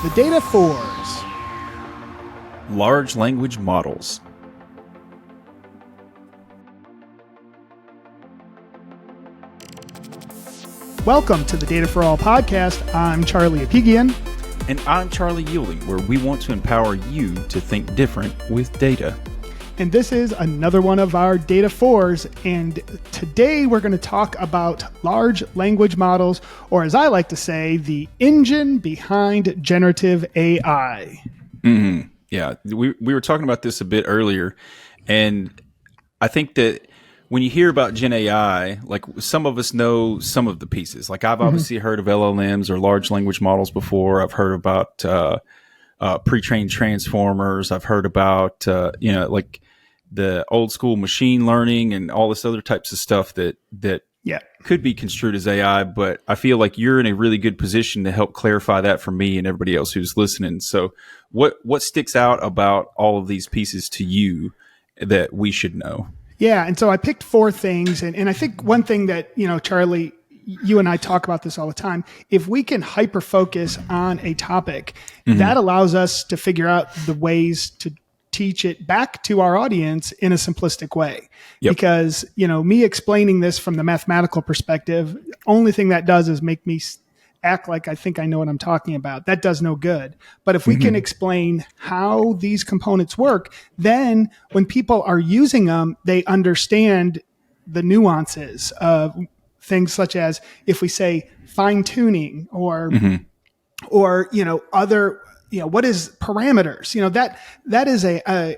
The Data Fours. Large language models. Welcome to the Data for All podcast. I'm Charlie Apigian. And I'm Charlie Yielding, where we want to empower you to think different with data. And this is another one of our Data Fours. And today we're going to talk about large language models, or as I like to say, the engine behind generative AI. Mm-hmm. Yeah, we were talking about this a bit earlier. And I think that when you hear about Gen AI, like some of us know some of the pieces. Like I've obviously heard of LLMs or large language models before. I've heard about pre-trained transformers. I've heard about, like the old school machine learning and all this other types of stuff that could be construed as AI. But I feel like you're in a really good position to help clarify that for me and everybody else who's listening. So what sticks out about all of these pieces to you that we should know? Yeah, and so I picked four things, and I think one thing that, Charlie, you and I talk about this all the time, if we can hyper-focus on a topic, that allows us to figure out the ways to teach it back to our audience in a simplistic way. Yep. Because, me explaining this from the mathematical perspective, only thing that does is make me act like I think I know what I'm talking about. That does no good. But if we can explain how these components work, then when people are using them, they understand the nuances of things such as if we say fine tuning or other, what is parameters? That is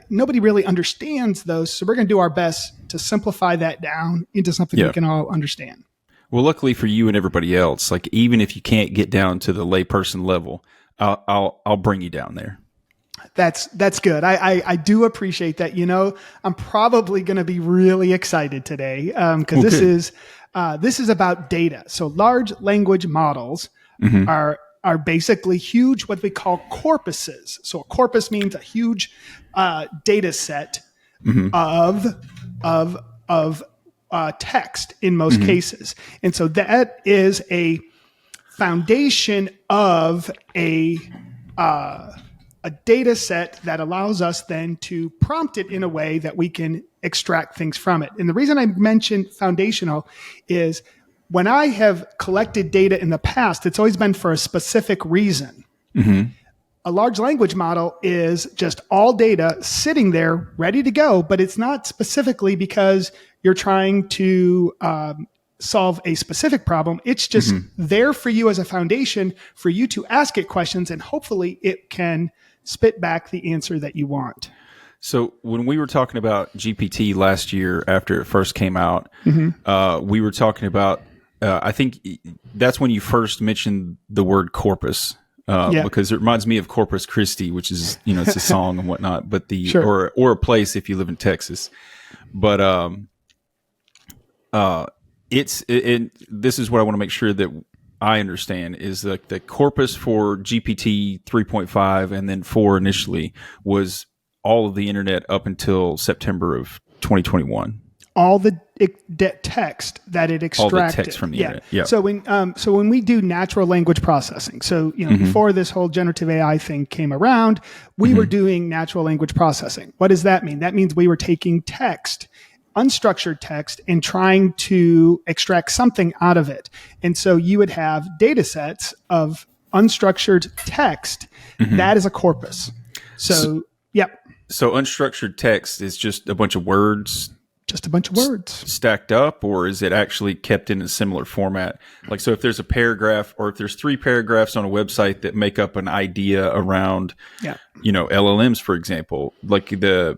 nobody really understands those. So we're going to do our best to simplify that down into something we can all understand. Well, luckily for you and everybody else, like even if you can't get down to the layperson level, I'll bring you down there. That's good. I do appreciate that. I'm probably going to be really excited today because this is about data. So large language models are basically huge, what we call corpuses. So a corpus means a huge data set of text in most cases. And so that is a foundation of a data set that allows us then to prompt it in a way that we can extract things from it. And the reason I mentioned foundational is when I have collected data in the past, it's always been for a specific reason. A large language model is just all data sitting there ready to go, but it's not specifically because you're trying to solve a specific problem. It's just there for you as a foundation for you to ask it questions, and hopefully it can spit back the answer that you want. So when we were talking about GPT last year after it first came out, we were talking about, I think that's when you first mentioned the word corpus. Because it reminds me of Corpus Christi, which is, it's a song and whatnot, but or a place if you live in Texas. But this is what I want to make sure that I understand is like the corpus for GPT 3.5 and then 4 initially was all of the internet up until September of 2021. All the text that it extracted. All the text from the internet. Yeah. So when we do natural language processing, so before this whole generative AI thing came around, we were doing natural language processing. What does that mean? That means we were taking text, unstructured text, and trying to extract something out of it. And so you would have data sets of unstructured text. That is a corpus. So unstructured text is just a bunch of words. Just a bunch of words stacked up, or is it actually kept in a similar format? Like, so if there's a paragraph or if there's 3 paragraphs on a website that make up an idea around, LLMs, for example, like the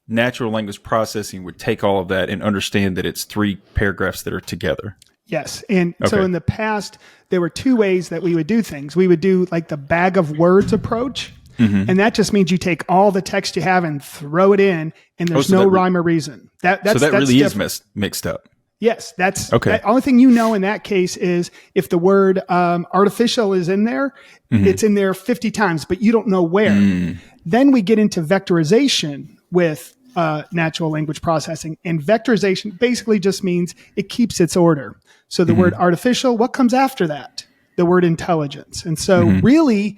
natural language processing would take all of that and understand that it's 3 paragraphs that are together. Yes. And so in the past, there were 2 ways that we would do things. We would do like the bag of words approach. And that just means you take all the text you have and throw it in, and there's no rhyme or reason. That's really different. Is mixed up. Yes, that's okay. The only thing in that case is if the word artificial is in there, it's in there 50 times, but you don't know where. Then we get into vectorization with natural language processing, and vectorization basically just means it keeps its order. So the word artificial, what comes after that? the word intelligence. And so really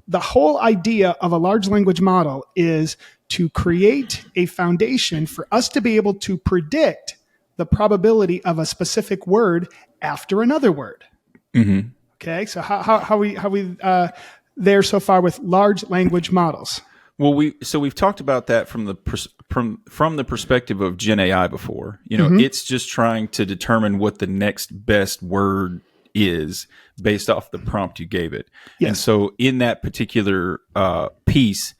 the whole idea of a large language model is to create a foundation for us to be able to predict the probability of a specific word after another word. Okay, so how we there so far with large language models? Well, we've talked about that from the perspective of Gen AI before. It's just trying to determine what the next best word is based off the prompt you gave it. Yes. And so in that particular piece,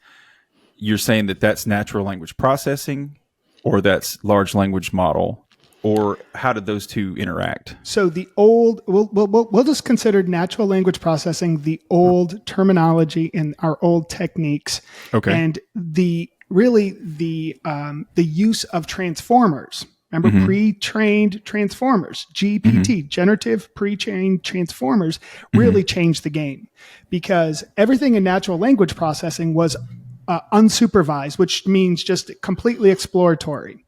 you're saying that that's natural language processing, or that's large language model, or how did those two interact? So the old, we'll just consider natural language processing the old terminology and our old techniques. Okay. And the use of transformers. Remember, pre-trained transformers, GPT, generative pre-trained transformers, really changed the game, because everything in natural language processing was unsupervised, which means just completely exploratory.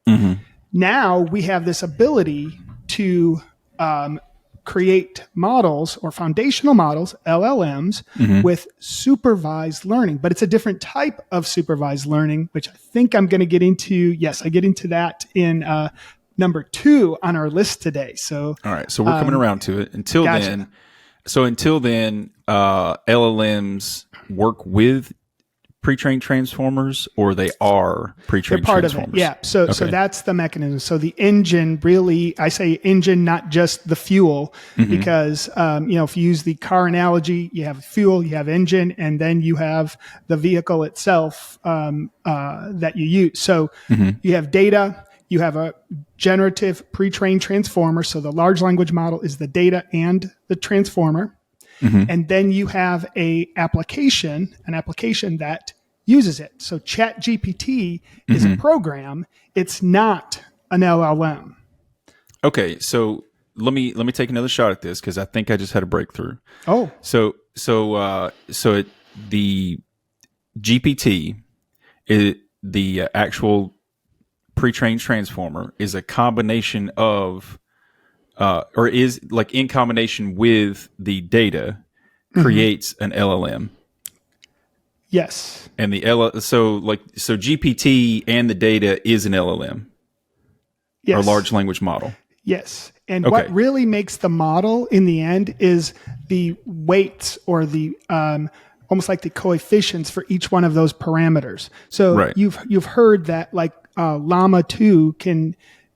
Now we have this ability to create models or foundational models, LLMs, with supervised learning. But it's a different type of supervised learning, which I think I'm going to get into. Yes, I get into that in number 2 on our list today. So, all right. So we're coming around to it. Until then, LLMs work with pre-trained transformers, or they are pre-trained part transformers? Of it. Yeah. So that's the mechanism. So the engine, really, I say engine, not just the fuel, because, if you use the car analogy, you have fuel, you have engine, and then you have the vehicle itself, that you use. So you have data, you have a generative pre-trained transformer. So the large language model is the data and the transformer. And then you have an application that uses it. So ChatGPT is a program. It's not an LLM. Okay, so let me take another shot at this, because I think I just had a breakthrough. Oh, the GPT, the actual pre-trained transformer, is a combination of or is like in combination with the data creates an LLM. Yes. And so GPT and the data is an LLM. Yes. Or large language model. Yes. And what really makes the model in the end is the weights, or the almost like the coefficients for each one of those parameters. So you've heard that like Llama 2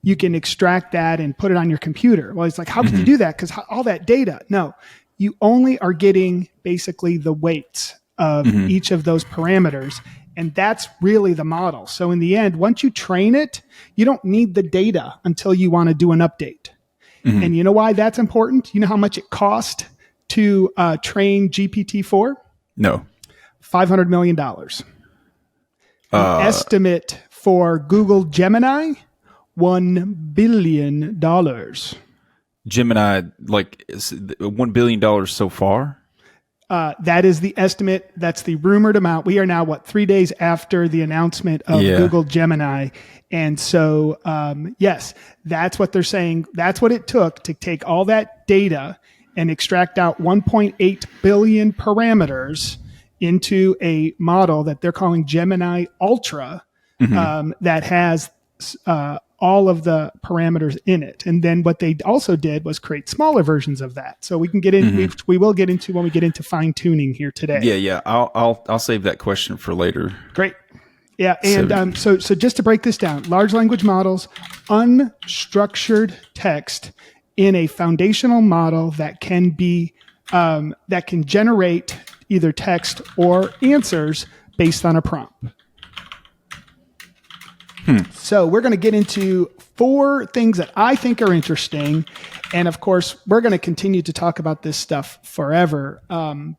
you can extract that and put it on your computer. Well, it's like, how can you do that? Because all that data. No, you only are getting basically the weights of each of those parameters. And that's really the model. So in the end, once you train it, you don't need the data until you want to do an update. And you know why that's important? You know how much it cost to train GPT-4? No. $500 million. An estimate for Google Gemini, $1 billion. Gemini, like $1 billion so far? That is the estimate. That's the rumored amount. We are now, 3 days after the announcement of Google Gemini. And so, yes, that's what they're saying. That's what it took to take all that data and extract out 1.8 billion parameters into a model that they're calling Gemini Ultra, that has all of the parameters in it. And then what they also did was create smaller versions of that. So we can get in, we will get into when we get into fine tuning here today. Yeah. I'll save that question for later. Great. Yeah. And so just to break this down, large language models, unstructured text in a foundational model that can be, that can generate either text or answers based on a prompt. So we're going to get into 4 things that I think are interesting. And of course, we're going to continue to talk about this stuff forever.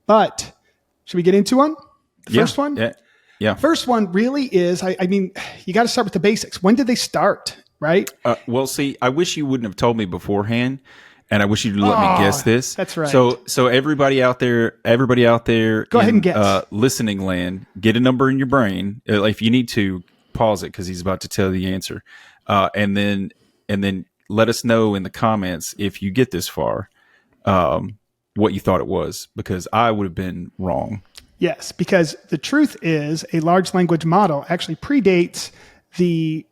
But should we get into one? The first one? Yeah. First one really is, I mean, you got to start with the basics. When did they start, right? Well, see, I wish you wouldn't have told me beforehand. And I wish you'd let me guess this. That's right. So everybody out there, go ahead and guess. Listening land, get a number in your brain. If you need to, pause it, because he's about to tell the answer, and then let us know in the comments if you get this far. what you thought it was, because I would have been wrong. Yes, because the truth is a large language model actually predates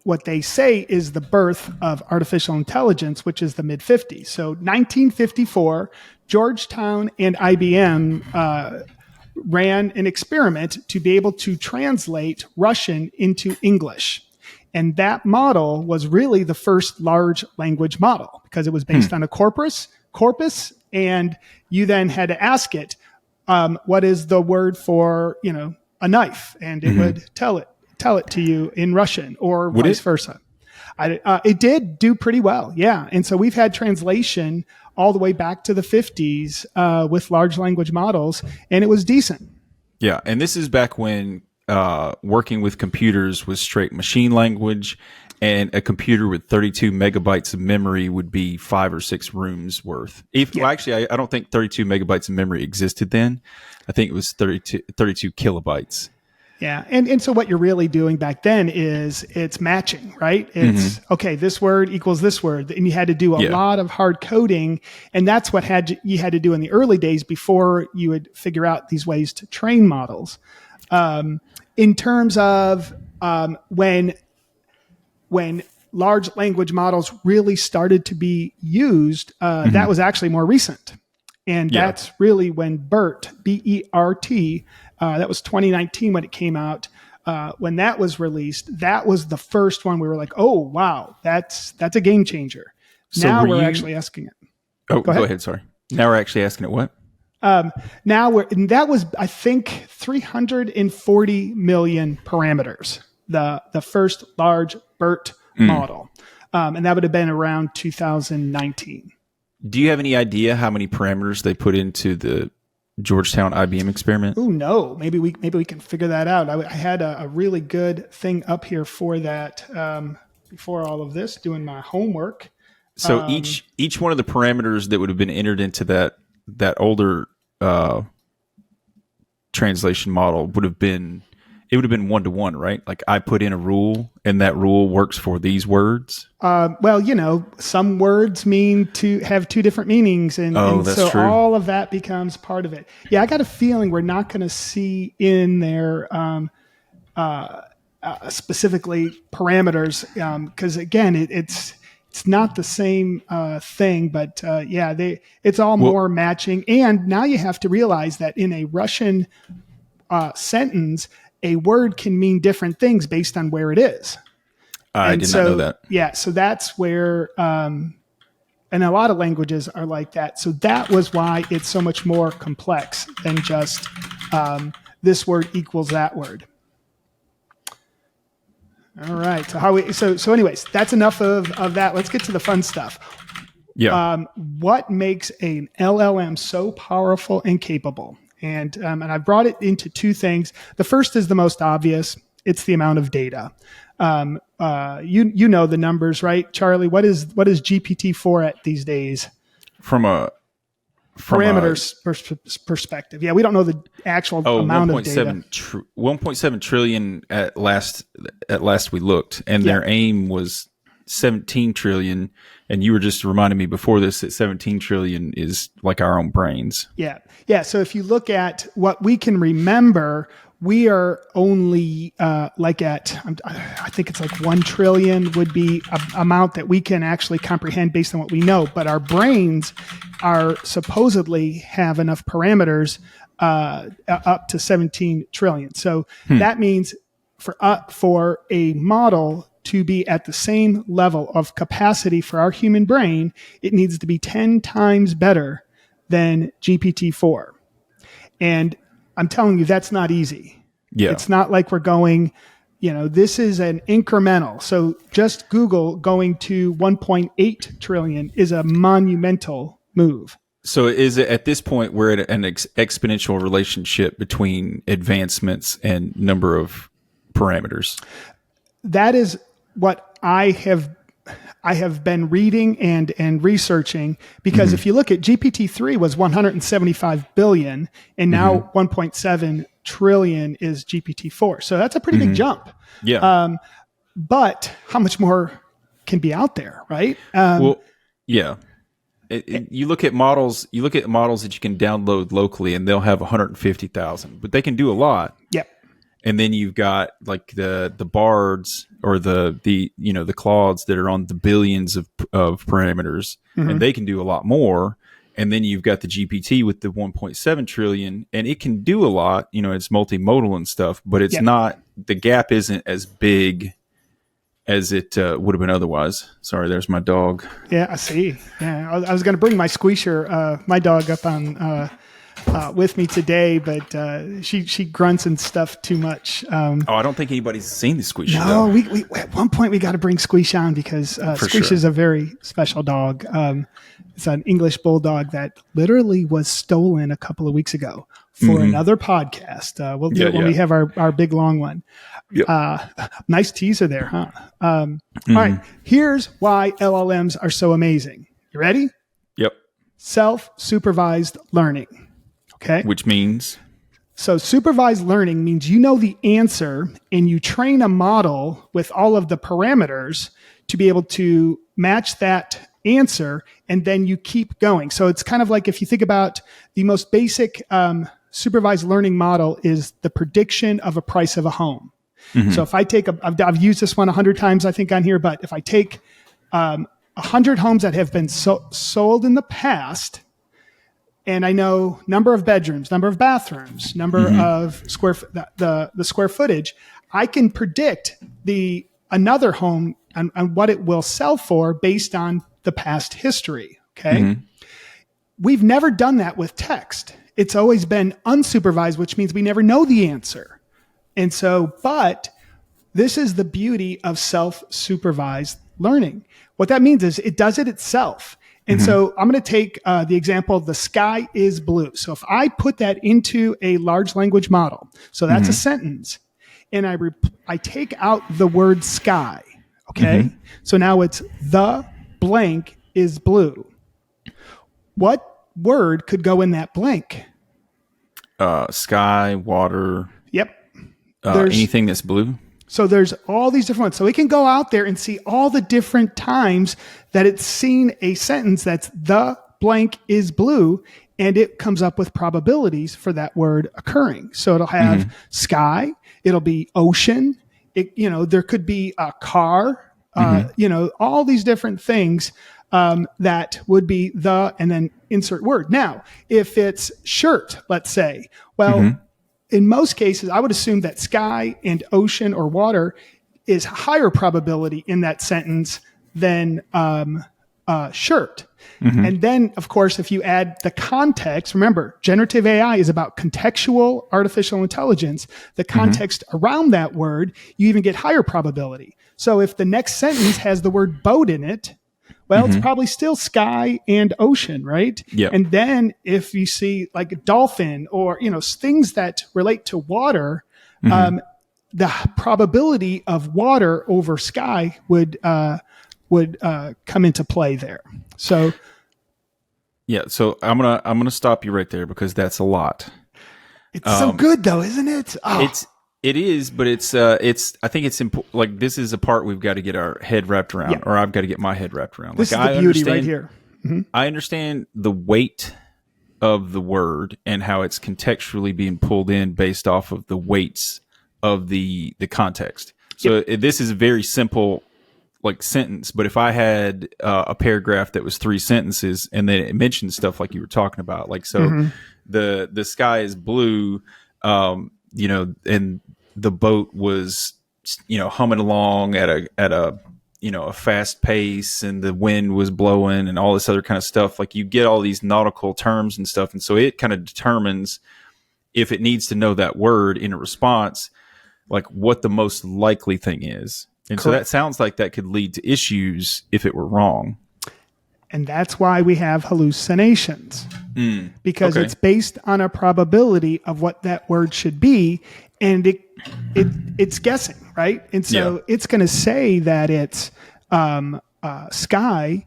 what they say is the birth of artificial intelligence, which is the mid 50s. So 1954, Georgetown and IBM ran an experiment to be able to translate Russian into English. And that model was really the first large language model because it was based on a corpus, and you then had to ask it, what is the word for, a knife? And it would tell it to you in Russian, or vice versa. It did do pretty well. Yeah. And so we've had translation all the way back to the 50s with large language models, and it was decent. Yeah. And this is back when working with computers was straight machine language, and a computer with 32 megabytes of memory would be 5 or 6 rooms worth. Well, actually, I don't think 32 megabytes of memory existed then. I think it was 32 kilobytes. Yeah. And so what you're really doing back then is it's matching, right? It's, okay, this word equals this word. And you had to do a lot of hard coding. And that's what you had to do in the early days before you would figure out these ways to train models. In terms of when large language models really started to be used, that was actually more recent. And that's really when BERT, B-E-R-T, that was 2019 when it came out. When that was released, that was the first one we were like, oh, wow, that's a game changer. So now we're actually asking it. Oh, go ahead. Sorry. Now we're actually asking it what? And that was, I think, 340 million parameters, the first large BERT model. And that would have been around 2019. Do you have any idea how many parameters they put into the Georgetown IBM experiment? Oh, no. Maybe we can figure that out. I had a really good thing up here for that before all of this, doing my homework. So each one of the parameters that would have been entered into that older translation model would have been 1-to-1, right? Like I put in a rule and that rule works for these words. Well, some words mean to have two different meanings. And so true. All of that becomes part of it. Yeah. I got a feeling we're not going to see in there specifically parameters. Cause again, it's not the same thing, but it's all more matching. And now you have to realize that in a Russian sentence, a word can mean different things based on where it is. I did not know that. Yeah, so that's where, and a lot of languages are like that. So that was why it's so much more complex than just this word equals that word. All right. So anyways, that's enough of that. Let's get to the fun stuff. Yeah. What makes an LLM so powerful and capable? And I brought it into two things. The first is the most obvious. It's the amount of data. You know the numbers, right, Charlie? What is GPT-4 at these days? From a parameters perspective. Yeah, we don't know the actual amount of data. 1.7 trillion at last we looked, and their aim was 17 trillion. And you were just reminding me before this that 17 trillion is like our own brains. Yeah. Yeah. So if you look at what we can remember, we are only I think it's like 1 trillion would be an amount that we can actually comprehend based on what we know. But our brains are supposedly have enough parameters up to 17 trillion. So that means for a model to be at the same level of capacity for our human brain, it needs to be 10 times better than GPT-4. And I'm telling you, that's not easy. Yeah. It's not like we're going, this is an incremental. So just Google going to 1.8 trillion is a monumental move. So is it at this point we're at an exponential relationship between advancements and number of parameters? That is what I have been reading and researching, because if you look at GPT-3 was 175 billion and now 1.7 trillion is GPT-4. So that's a pretty big jump. Yeah. But how much more can be out there, right? Well, yeah. You look at models. You look at models that you can download locally, and they'll have 150,000, but they can do a lot. Yep. And then you've got like the bards or the Claudes that are on the billions of parameters, and they can do a lot more. And then you've got the GPT with the 1.7 trillion, and it can do a lot. It's multimodal and stuff, but it's not. The gap isn't as big as it would have been otherwise. Sorry, there's my dog. Yeah, I see. Yeah, I was going to bring my squeesher, my dog, up on with me today, but she grunts and stuff too much. I don't think anybody's seen the squeesher. No, we at one point we got to bring Squeesh on because Squeesh is a very special dog. It's an English bulldog that literally was stolen a couple of weeks ago for another podcast. We'll do it when we have our big long one. Yep. Nice teaser there, huh? All right. Here's why LLMs are so amazing. You ready? Yep. Self-supervised learning. Okay. Which means? So supervised learning means you know the answer and you train a model with all of the parameters to be able to match that answer, and then you keep going. So it's kind of like if you think about the most basic supervised learning model is the prediction of a price of a home. So if I take I've used this one 100 times, I think, on here, but if I take 100 homes that have been sold in the past, and I know number of bedrooms, number of bathrooms, number of the square footage, I can predict another home and what it will sell for based on the past history. Okay. We've never done that with text. It's always been unsupervised, which means we never know the answer. And so, but this is the beauty of self-supervised learning. What that means is it does it itself. And so I'm going to take the example of the sky is blue. So if I put that into a large language model, so that's a sentence, and I take out the word sky. Okay. So now it's the blank is blue. What word could go in that blank? Sky, water. Yep. Anything that's blue. So there's all these different ones. So it can go out there and see all the different times that it's seen a sentence that's the blank is blue, and it comes up with probabilities for that word occurring. So it'll have sky, it'll be ocean, there could be a car, all these different things that would be the, and then insert word. Now, if it's shirt, let's say, well, in most cases, I would assume that sky and ocean or water is higher probability in that sentence than shirt. And then, of course, if you add the context, remember, generative AI is about contextual artificial intelligence. The context around that word, you even get higher probability. So if the next sentence has the word boat in it, well, it's probably still sky and ocean, right? Yep. And then if you see like a dolphin or, things that relate to water, the probability of water over sky would come into play there. So, yeah. So I'm gonna stop you right there because that's a lot. It's so good though, isn't it? Oh. It is, but I think it's important. Like, this is a part we've got to get our head wrapped around, or I've got to get my head wrapped around. This is the beauty right here. I understand the weight of the word and how it's contextually being pulled in based off of the weights of the context. So this is a very simple, like, sentence. But if I had a paragraph that was 3 sentences and then it mentioned stuff like you were talking about, like, so the sky is blue, and the boat was, humming along at a fast pace, and the wind was blowing and all this other kind of stuff. Like, you get all these nautical terms and stuff. And so it kind of determines if it needs to know that word in a response, like what the most likely thing is. And so that sounds like that could lead to issues if it were wrong. And that's why we have hallucinations, because it's based on a probability of what that word should be, and it's guessing, right? And so it's going to say that it's sky,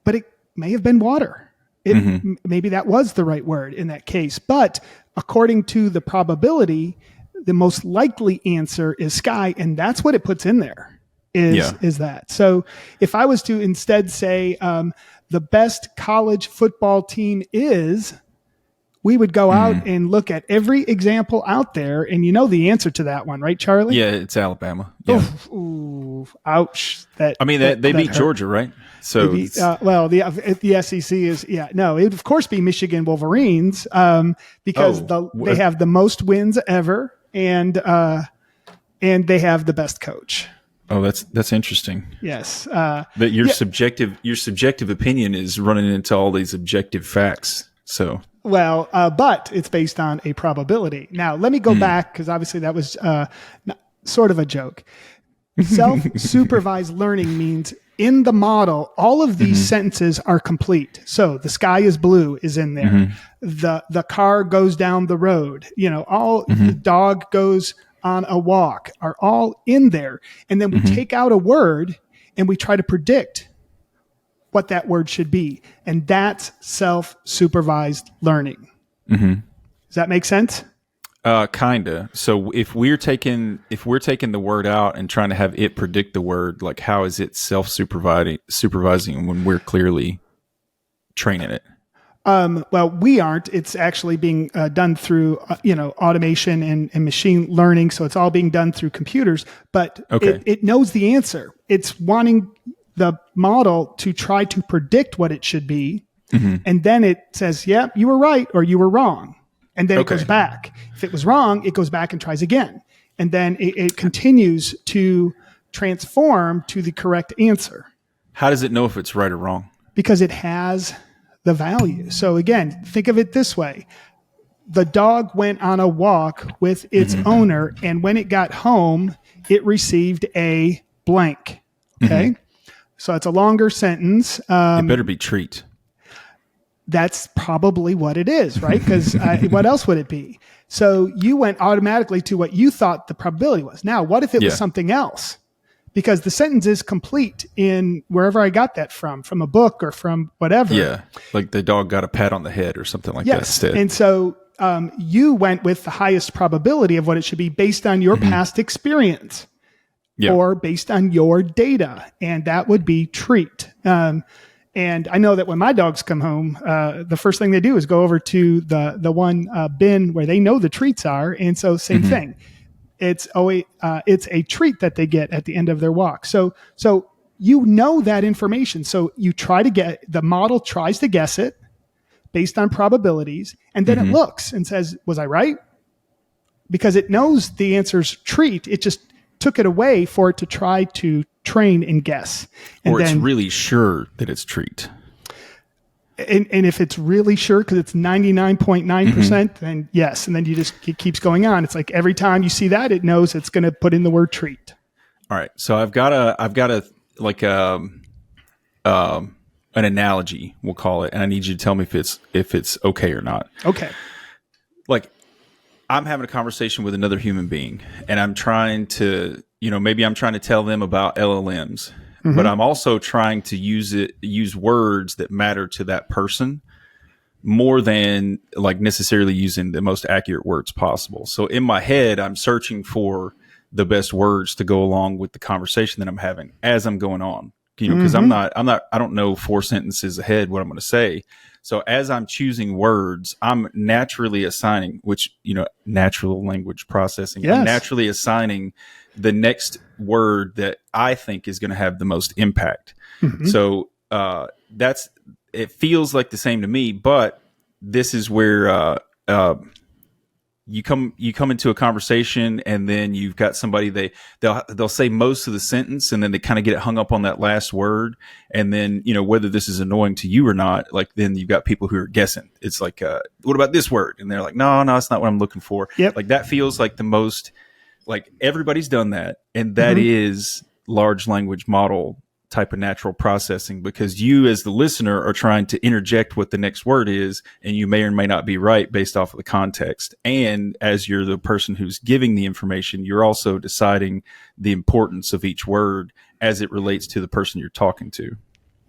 but it may have been water. Maybe that was the right word in that case, but according to the probability, the most likely answer is sky, and that's what it puts in there. Is that. So if I was to instead say the best college football team is, we would go out and look at every example out there, and you know the answer to that one, right, Charlie? Yeah, it's Alabama. Yeah. Ooh, ouch. They beat hurt. Georgia, right? So the SEC is it would of course be Michigan Wolverines because they have the most wins ever, and they have the best coach. Oh, that's interesting. Yes, that your subjective opinion is running into all these objective facts. So but it's based on a probability. Now let me go back, because obviously that was sort of a joke. Self-supervised learning means in the model, all of these sentences are complete. So the sky is blue is in there. The car goes down the road. The dog goes on a walk are all in there. And then we take out a word and we try to predict what that word should be. And that's self-supervised learning. Does that make sense? Kinda. So if we're taking the word out and trying to have it predict the word, like how is it supervising when we're clearly training it? Well, we aren't. It's actually being done through automation and machine learning. So it's all being done through computers. But it knows the answer. It's wanting the model to try to predict what it should be, and then it says, "Yep, you were right," or "You were wrong." And then it goes back. If it was wrong, it goes back and tries again. And then it continues to transform to the correct answer. How does it know if it's right or wrong? Because it has the value. So again, think of it this way. The dog went on a walk with its owner, and when it got home, it received a blank. Okay? So it's a longer sentence. It better be treat. That's probably what it is, right? Because what else would it be? So you went automatically to what you thought the probability was. Now, what if it was something else? Because the sentence is complete in wherever I got that from a book or from whatever. Yeah, like the dog got a pat on the head or something like that instead. And so you went with the highest probability of what it should be based on your past experience or based on your data. And that would be treat. And I know that when my dogs come home, the first thing they do is go over to the one bin where they know the treats are. And so same thing. It's always it's a treat that they get at the end of their walk. So you know that information. So you try to get, the model tries to guess it based on probabilities, and then it looks and says, was I right? Because it knows the answer's treat. It just took it away for it to try to train and guess. And it's really sure that it's treat. And if it's really sure, because it's 99.9%, then yes. And then it keeps going on. It's like every time you see that, it knows it's going to put in the word treat. All right. So I've got a like an analogy, we'll call it, and I need you to tell me if it's okay or not. Okay. Like, I'm having a conversation with another human being, and I'm trying to, maybe I'm trying to tell them about LLMs. But I'm also trying to use words that matter to that person more than like necessarily using the most accurate words possible. So in my head, I'm searching for the best words to go along with the conversation that I'm having as I'm going on, because I don't know 4 sentences ahead what I'm going to say. So as I'm choosing words, I'm naturally assigning, natural language processing, I'm naturally assigning the next word that I think is going to have the most impact. So it feels like the same to me, but this is where you come into a conversation, and then you've got somebody, they'll say most of the sentence, and then they kind of get hung up on that last word. And then, whether this is annoying to you or not, like then you've got people who are guessing. It's like, what about this word? And they're like, no, it's not what I'm looking for. Yep. Like that feels like the most, like everybody's done that. And that is large language model type of natural processing, because you as the listener are trying to interject what the next word is, and you may or may not be right based off of the context. And as you're the person who's giving the information, you're also deciding the importance of each word as it relates to the person you're talking to.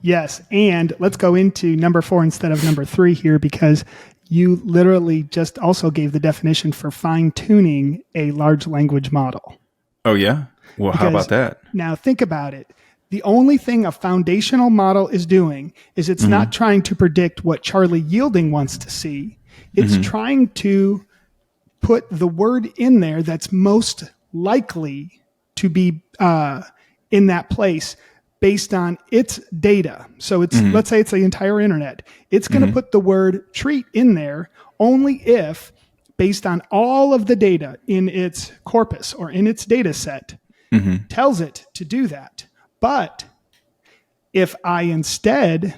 Yes. And let's go into number 4 instead of number 3 here, because you literally just also gave the definition for fine-tuning a large language model. Oh, yeah? Well, how about that? Now think about it. The only thing a foundational model is doing is it's not trying to predict what Charlie Yielding wants to see. It's trying to put the word in there that's most likely to be in that place based on its data. So it's let's say it's the entire internet. It's going to put the word treat in there only if, based on all of the data in its corpus or in its data set, tells it to do that. But if I instead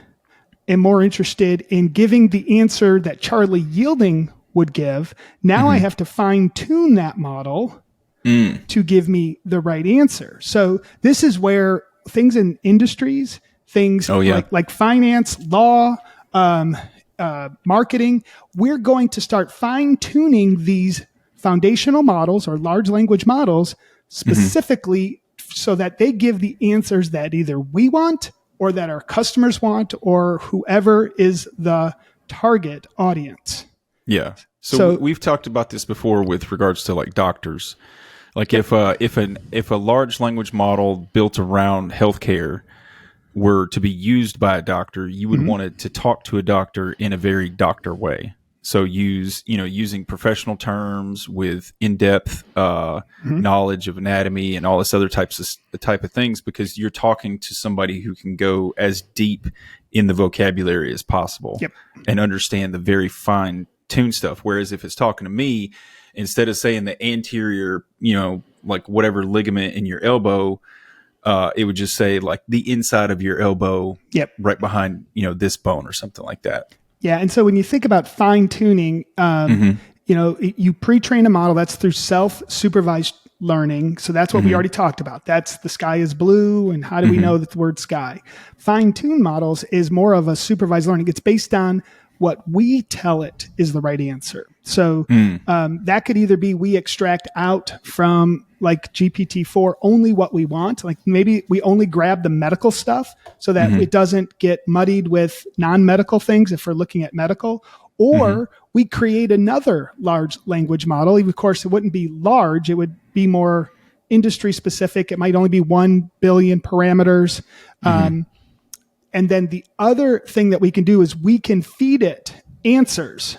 am more interested in giving the answer that Charlie Yielding would give, now I have to fine tune that model to give me the right answer. So this is where things in industries, things like finance, law, marketing, we're going to start fine tuning these foundational models or large language models specifically so that they give the answers that either we want or that our customers want or whoever is the target audience. Yeah. So we've talked about this before with regards to like doctors. Like if a large language model built around healthcare were to be used by a doctor, you would want it to talk to a doctor in a very doctor way. So using professional terms with in-depth knowledge of anatomy and all this other type of things, because you're talking to somebody who can go as deep in the vocabulary as possible and understand the very fine tune stuff. Whereas if it's talking to me, instead of saying the anterior, like whatever ligament in your elbow, it would just say like the inside of your elbow, right behind, this bone or something like that. Yeah. And so when you think about fine tuning, you pre-train a model that's through self-supervised learning. So that's what we already talked about. That's the sky is blue. And how do we know that the word sky? Fine-tuned models is more of a supervised learning. It's based on what we tell it is the right answer. So that could either be we extract out from like GPT-4 only what we want. Like maybe we only grab the medical stuff so that it doesn't get muddied with non-medical things if we're looking at medical. Or we create another large language model. Of course, it wouldn't be large. It would be more industry specific. It might only be 1 billion parameters. And then the other thing that we can do is we can feed it answers.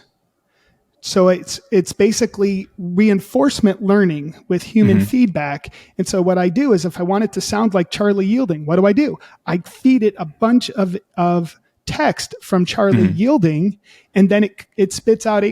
So it's basically reinforcement learning with human feedback. And so what I do is if I want it to sound like Charlie Yielding, what do? I feed it a bunch of text from Charlie Yielding, and then it spits out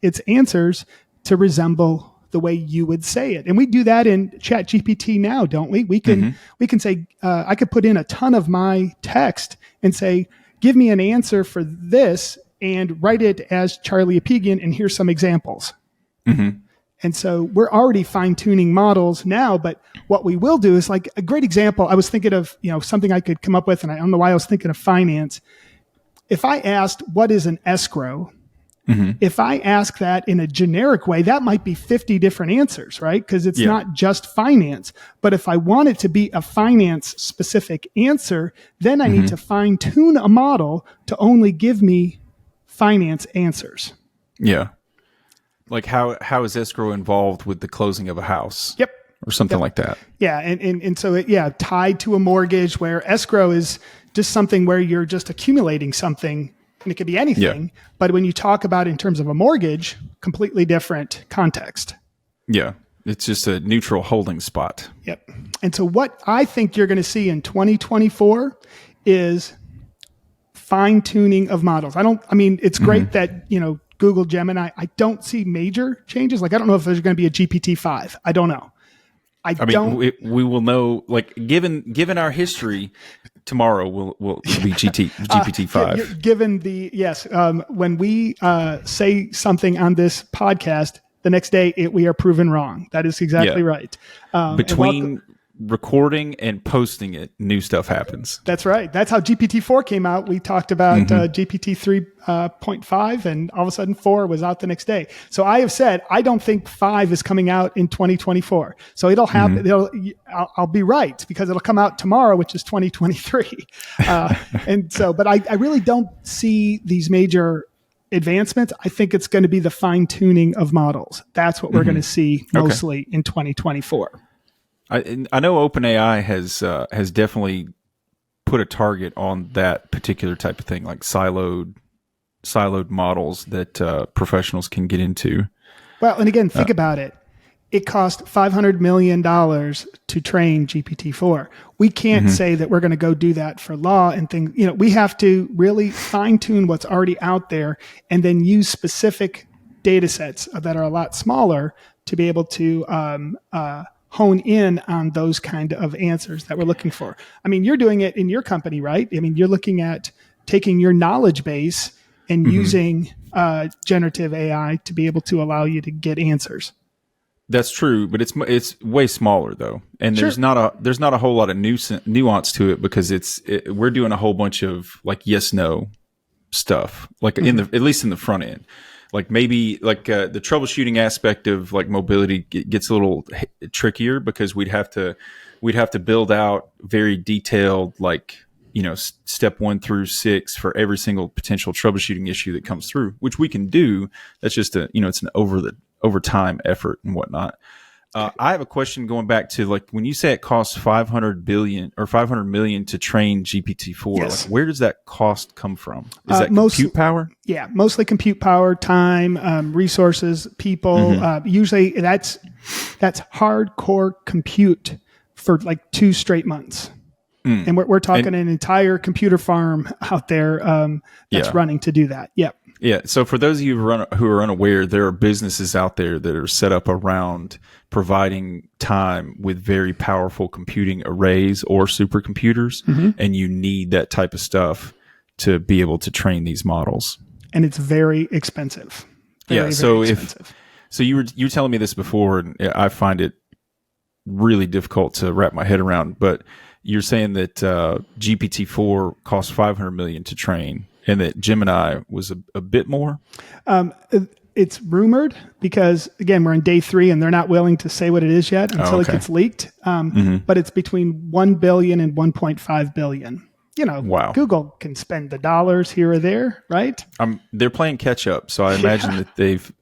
its answers to resemble the way you would say it. And we do that in ChatGPT now, don't we? We can say, I could put in a ton of my text and say, give me an answer for this and write it as Charlie Apigian, and here's some examples. And so we're already fine tuning models now, but what we will do is like a great example. I was thinking of, something I could come up with, and I don't know why I was thinking of finance. If I asked, what is an escrow? If I ask that in a generic way, that might be 50 different answers, right? Because it's not just finance. But if I want it to be a finance specific answer, then I need to fine tune a model to only give me finance answers. Yeah. Like how is escrow involved with the closing of a house? Or something like that. Yeah. And so tied to a mortgage, where escrow is just something where you're just accumulating something. And it could be anything, but when you talk about in terms of a mortgage, completely different context. Yeah, it's just a neutral holding spot. Yep. And so what I think you're going to see in 2024 is fine tuning of models. It's great that, Google Gemini, I don't see major changes. Like, I don't know if there's going to be a GPT-5. I don't know. We will know, like, given our history, tomorrow will be GPT-5. Given when we say something on this podcast, the next day we are proven wrong. That is exactly right. Between recording and posting it, new stuff happens. That's right. That's how GPT-4 came out. We talked about GPT 3.5, and all of a sudden 4 was out the next day. So I have said I don't think 5 is coming out in 2024. So it'll happen. I'll be right, because it'll come out tomorrow, which is 2023. And so, but I really don't see these major advancements. I think it's going to be the fine tuning of models. That's what we're going to see mostly in 2024. I know OpenAI has definitely put a target on that particular type of thing, like siloed models that professionals can get into. Well, and again, think about it. It cost $500 million to train GPT-4. We can't say that we're going to go do that for law and things. We have to really fine tune what's already out there and then use specific data sets that are a lot smaller to be able to hone in on those kind of answers that we're looking for. I mean, you're doing it in your company, right? I mean, you're looking at taking your knowledge base and using generative AI to be able to allow you to get answers. That's true, but it's way smaller though, and Sure. there's not a whole lot of nuance to it because we're doing a whole bunch of like yes no stuff, like at least in the front end. Like maybe like the troubleshooting aspect of like mobility gets a little trickier because we'd have to build out very detailed like step 1 through 6 for every single potential troubleshooting issue that comes through, which we can do. That's just it's an over time effort and whatnot. I have a question going back to like when you say it costs 500 million to train GPT-4. Yes. Like, where does that cost come from? Is that compute power? Yeah, mostly compute power, time, resources, people. Usually that's hardcore compute for like 2 straight months. And we're talking an entire computer farm out there that's running to do that. Yep. Yeah. So for those of you who are unaware, there are businesses out there that are set up around providing time with very powerful computing arrays or supercomputers, and you need that type of stuff to be able to train these models. And it's very expensive. Very expensive. So you were telling me this before, and I find it really difficult to wrap my head around, but you're saying that GPT-4 cost $500 million to train, and that Gemini was a bit more. It's rumored because again we're in day 3 and they're not willing to say what it is yet until it gets leaked. But it's between 1 billion and 1.5 billion. Wow. Google can spend the dollars here or there, right? They're playing catch up, so I imagine that they've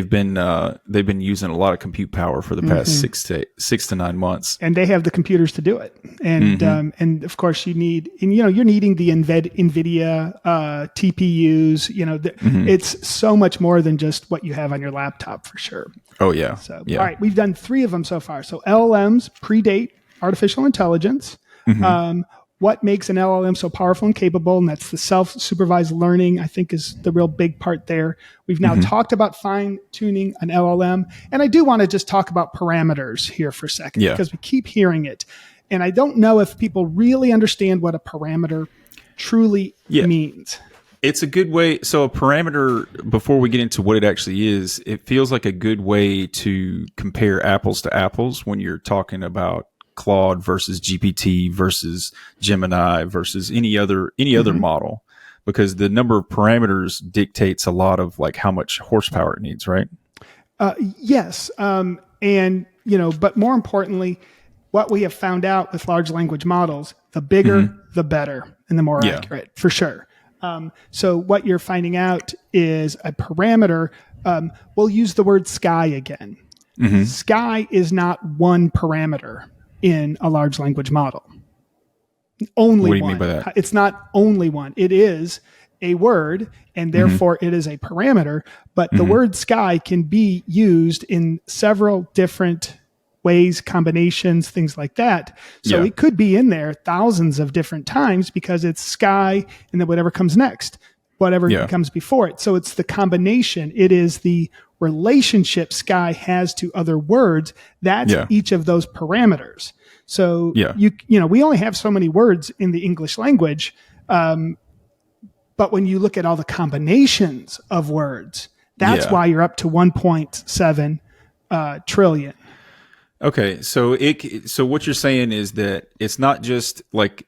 been using a lot of compute power for the past 6 to 9 months, and they have the computers to do it. And and of course you're needing the NVIDIA TPUs. It's so much more than just what you have on your laptop for sure. Oh yeah. So all right, we've done 3 of them so far. So LLMs predate artificial intelligence. What makes an LLM so powerful and capable, and that's the self-supervised learning, I think is the real big part there. We've now talked about fine-tuning an LLM, and I do want to just talk about parameters here for a second because we keep hearing it. And I don't know if people really understand what a parameter truly means. It's a good way. So a parameter, before we get into what it actually is, it feels like a good way to compare apples to apples when you're talking about Claude versus GPT versus Gemini versus any other model, because the number of parameters dictates a lot of like how much horsepower it needs, right? Yes. But more importantly, what we have found out with large language models, the bigger, the better, and the more accurate, for sure. So what you're finding out is a parameter. We'll use the word sky again. Sky is not one parameter in a large language model. Only one. What do you mean by that? It's not only one. It is a word, and therefore it is a parameter, but the word sky can be used in several different ways, combinations, things like that. So it could be in there thousands of different times because it's sky and then whatever comes next, whatever comes before it. So it's the combination. It is the relationship sky has to other words. That's each of those parameters. So we only have so many words in the English language. But when you look at all the combinations of words, that's why you're up to 1.7 trillion. Okay, so what you're saying is that it's not just like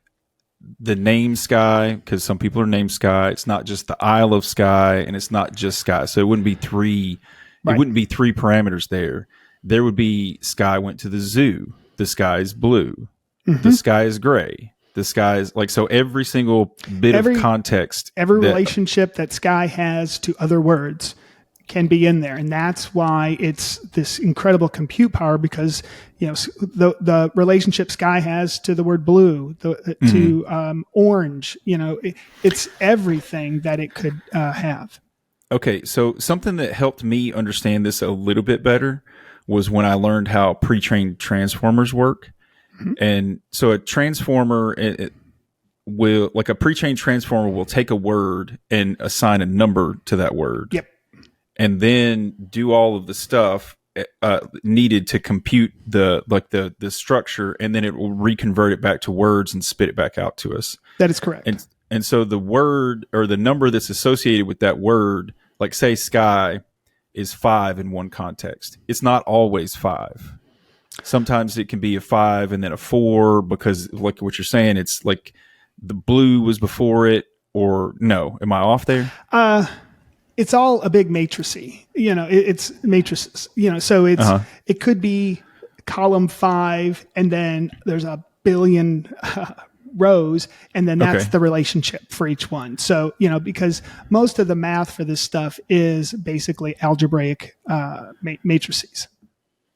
the name Sky, because some people are named Sky. It's not just the Isle of Skye, and it's not just Sky. So it wouldn't be three. Right. It wouldn't be 3 parameters there. There would be Sky went to the zoo. The sky is blue. The sky is gray. The sky is like, so every single bit of context. Every relationship that Sky has to other words can be in there. And that's why it's this incredible compute power, because, the relationship sky has to the word blue, to orange, it's everything that it could have. Okay, so something that helped me understand this a little bit better was when I learned how pre-trained transformers work. Mm-hmm. And so a transformer, a pre-trained transformer will take a word and assign a number to that word. Yep. And then do all of the stuff needed to compute the structure, and then it will reconvert it back to words and spit it back out to us. That is correct. And so the word or the number that's associated with that word, like say sky, is 5 in one context. It's not always 5. Sometimes it can be a 5 and then a 4, because like what you're saying, it's like the blue was before it, or no? Am I off there? It's all a big matrixy. It's matrices. So it's it could be column 5, and then there's a billion rows, and then that's the relationship for each one. So because most of the math for this stuff is basically algebraic matrices.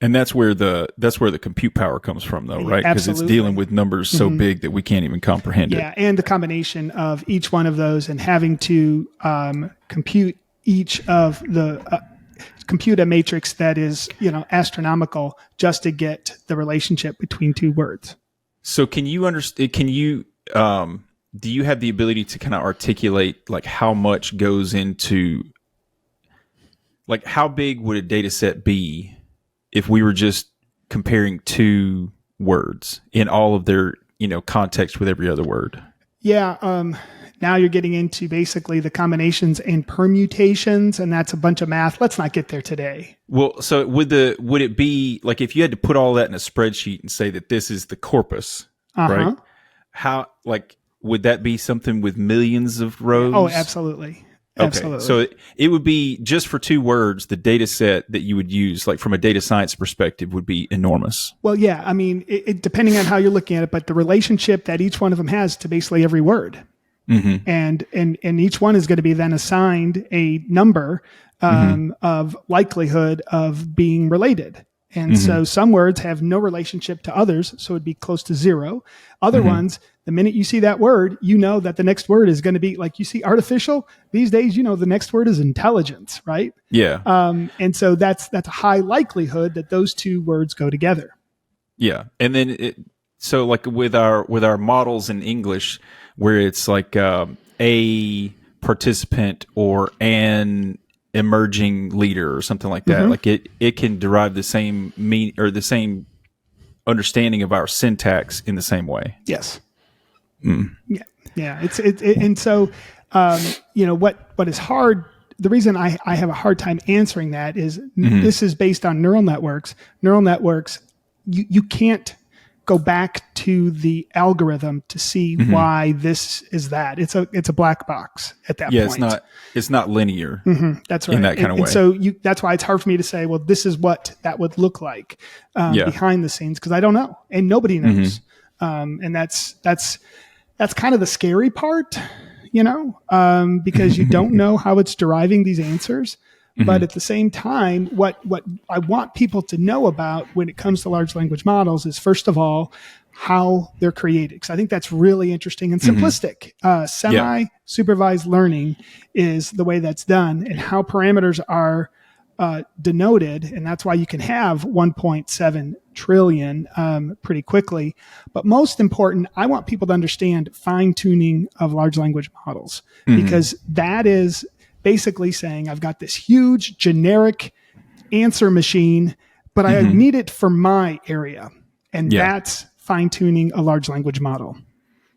And that's where the compute power comes from, though, right? Because it's dealing with numbers so big that we can't even comprehend it. Yeah, and the combination of each one of those, and having to compute each of the compute a matrix that is astronomical just to get the relationship between two words. So can you understand? Do you have the ability to kind of articulate like how much goes into, like how big would a data set be if we were just comparing two words in all of their, context with every other word? Yeah. Now you're getting into basically the combinations and permutations, and that's a bunch of math. Let's not get there today. Well, so would it be like if you had to put all that in a spreadsheet and say that this is the corpus, right? How, like, would that be something with millions of rows? Oh, absolutely. Okay. Absolutely. So it would be just for two words, the data set that you would use, like from a data science perspective, would be enormous. Well, yeah. I mean, it depending on how you're looking at it, but the relationship that each one of them has to basically every word. Mm-hmm. And each one is going to be then assigned a number of likelihood of being related. And so some words have no relationship to others, so it'd be close to 0. Other ones, the minute you see that word, that the next word is going to be, like you see artificial, these days, the next word is intelligence, right? Yeah. And so that's a high likelihood that those two words go together. Yeah. And then so like with our models in English, where it's like a participant or an emerging leader or something like that, like it can derive the same the same understanding of our syntax in the same way. Yes. Yeah. And so what is hard. The reason I have a hard time answering that is this is based on neural networks. Neural networks, you can't go back to the algorithm to see why this is that. It's a black box at that point. Yeah, it's not linear. That's right. In that kind of way. And so that's why it's hard for me to say, well, this is what that would look like behind the scenes, because I don't know, and nobody knows. And that's kind of the scary part, because you don't know how it's deriving these answers. But at the same time, what I want people to know about when it comes to large language models is, first of all, how they're created. Because I think that's really interesting and simplistic. Semi-supervised learning is the way that's done, and how parameters are denoted. And that's why you can have 1.7 trillion pretty quickly. But most important, I want people to understand fine-tuning of large language models, because that is basically saying I've got this huge generic answer machine, but I need it for my area. And that's fine-tuning a large language model.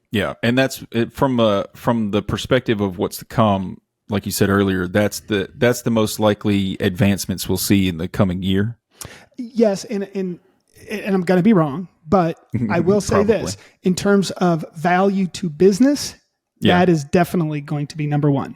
Yeah. And that's from the perspective of what's to come. Like you said earlier, that's the most likely advancements we'll see in the coming year. Yes. And I'm going to be wrong, but I will say this, in terms of value to business, that is definitely going to be number one.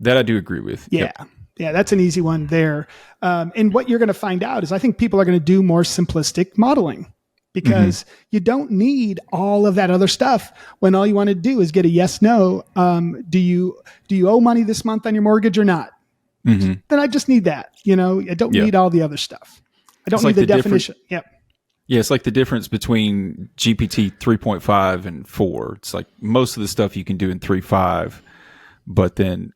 That I do agree with. Yeah. Yep. Yeah, that's an easy one there. And what you're going to find out is I think people are going to do more simplistic modeling, because you don't need all of that other stuff when all you want to do is get a yes, no. Do you owe money this month on your mortgage or not? then I just need that. I don't need all the other stuff. I don't need the definition. Yep. Yeah, it's like the difference between GPT 3.5 and 4. It's like most of the stuff you can do in 3.5, but then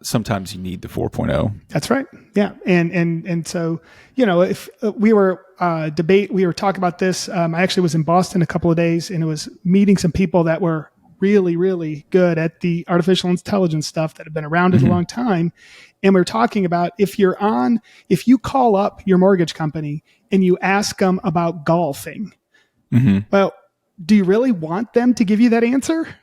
sometimes you need the 4.0. That's right. Yeah, and so if we were we were talking about this. I actually was in Boston a couple of days, and it was meeting some people that were really, really good at the artificial intelligence stuff that have been around it a long time. And we were talking about if you call up your mortgage company and you ask them about golfing, well, do you really want them to give you that answer?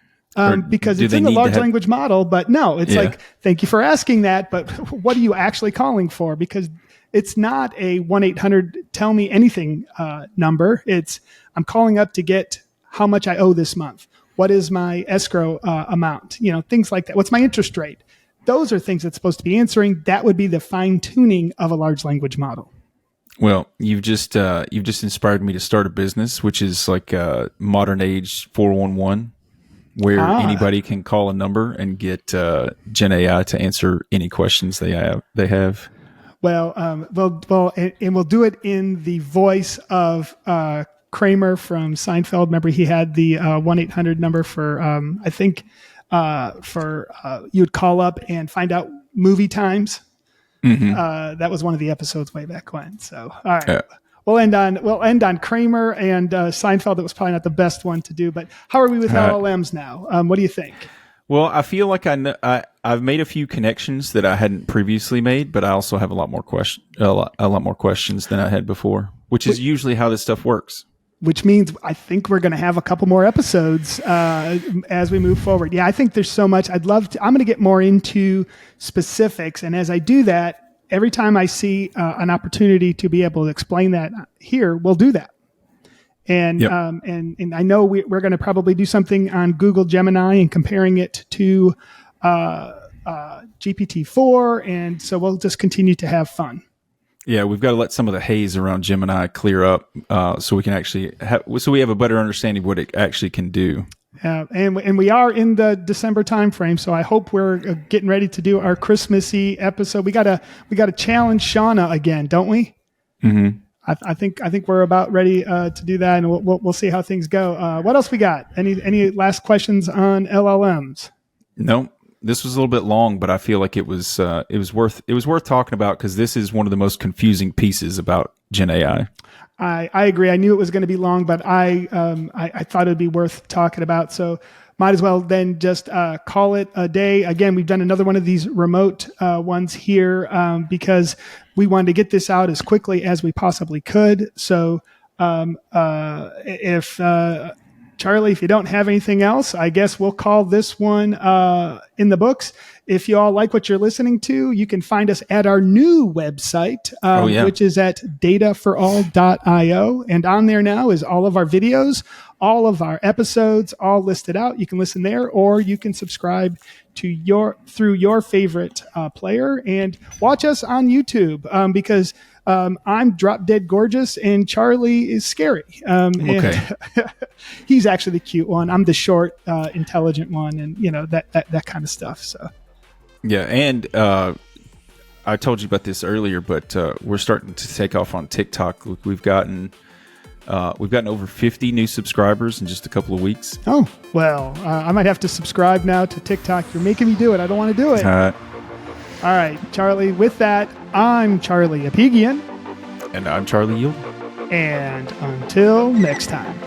Because it's in the large language model, but no, it's like, thank you for asking that, but what are you actually calling for? Because it's not a 1-800 tell me anything number. It's I'm calling up to get how much I owe this month. What is my escrow amount? Things like that. What's my interest rate? Those are things it's supposed to be answering. That would be the fine tuning of a large language model. Well, you've just inspired me to start a business, which is like a modern age 411, where anybody can call a number and get Gen AI to answer any questions they have. Well, and we'll do it in the voice of Kramer from Seinfeld. Remember, he had the 1-800 number for I think. You would call up and find out movie times. That was one of the episodes way back when. So, all right, we'll end on Kramer and Seinfeld. That was probably not the best one to do, but how are we with LLMs now? What do you think? Well, I feel like I've made a few connections that I hadn't previously made, but I also have a lot more questions than I had before, which is usually how this stuff works. Which means I think we're going to have a couple more episodes as we move forward. Yeah, I think there's so much. I'm going to get more into specifics. And as I do that, every time I see an opportunity to be able to explain that here, we'll do that. And and I know we're going to probably do something on Google Gemini and comparing it to GPT-4. And so we'll just continue to have fun. Yeah, we've got to let some of the haze around Gemini clear up, so we can actually we have a better understanding of what it actually can do. And we are in the December timeframe, so I hope we're getting ready to do our Christmassy episode. We gotta challenge Shauna again, don't we? Mm-hmm. I think we're about ready to do that, and we'll see how things go. What else we got? Any last questions on LLMs? No. This was a little bit long, but I feel like it was worth talking about because this is one of the most confusing pieces about Gen AI. I agree. I knew it was going to be long, but I thought it'd be worth talking about. So might as well then just call it a day. Again, we've done another one of these remote ones here because we wanted to get this out as quickly as we possibly could. So if Charlie, if you don't have anything else, I guess we'll call this one in the books. If you all like what you're listening to, you can find us at our new website, which is at dataforall.io. And on there now is all of our videos, all of our episodes, all listed out. You can listen there, or you can subscribe to through your favorite player and watch us on YouTube because I'm drop dead gorgeous and Charlie is scary. Okay. And he's actually the cute one. I'm the short, intelligent one, and that kind of stuff. So, yeah, and I told you about this earlier, but we're starting to take off on TikTok. We've gotten over 50 new subscribers in just a couple of weeks. Oh well, I might have to subscribe now to TikTok. You're making me do it. I don't want to do it. All right, Charlie. With that, I'm Charlie Apigian. And I'm Charlie Yielding. And until next time.